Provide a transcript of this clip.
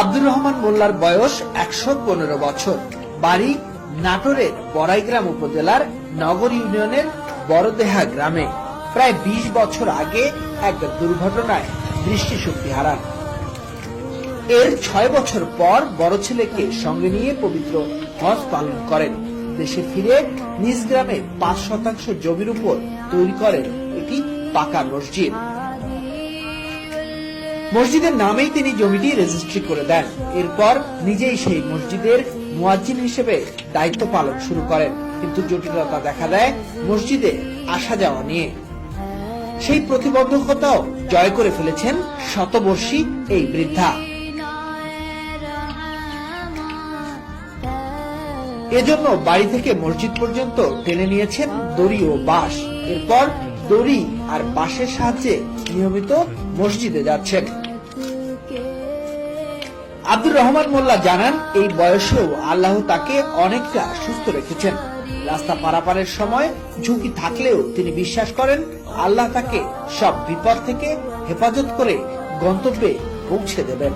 আব্দুর রহমান মোল্লার বয়স ১১৫ বছর। বাড়ি নাটোরের বড়াইগ্রাম উপজেলার নগর ইউনিয়নের বড়দেহা গ্রামে। প্রায় ২০ বছর আগে এক দুর্ঘটনায় দৃষ্টিশক্তি হারান। এর ৬ বছর পর বড় ছেলেকে সঙ্গে নিয়ে পবিত্র হজ পালন করেন। দেশে ফিরে নিজ গ্রামে ৫% জমির উপর তৈরি করেন একটি পাকা মসজিদ। মসজিদের নামেই তিনি জমিটি রেজিস্ট্রি করে দেন। এরপর নিজেই সেই মসজিদের মুয়াজ্জিন হিসেবে দায়িত্ব পালন শুরু করেন। কিন্তু জটিলতা দেখা দেয় মসজিদে আসা যাওয়া নিয়ে। সেই প্রতিবন্ধকতাও জয় করে ফেলেছেন শতবর্ষী এই বৃদ্ধা। এজন্য বাড়ি থেকে মসজিদ পর্যন্ত টেনে নিয়েছেন দড়ি ও বাঁশ। এরপর দড়ি আর বাঁশের সাহায্যে নিয়মিত মসজিদে যাচ্ছেন। আব্দুর রহমান মোল্লা জানান, এই বয়সেও আল্লাহ তাকে অনেকটা সুস্থ রেখেছেন। রাস্তা পারাপারের সময় ঝুঁকি থাকলেও তিনি বিশ্বাস করেন আল্লাহ তাকে সব বিপদ থেকে হেফাজত করে গন্তব্যে পৌঁছে দেবেন।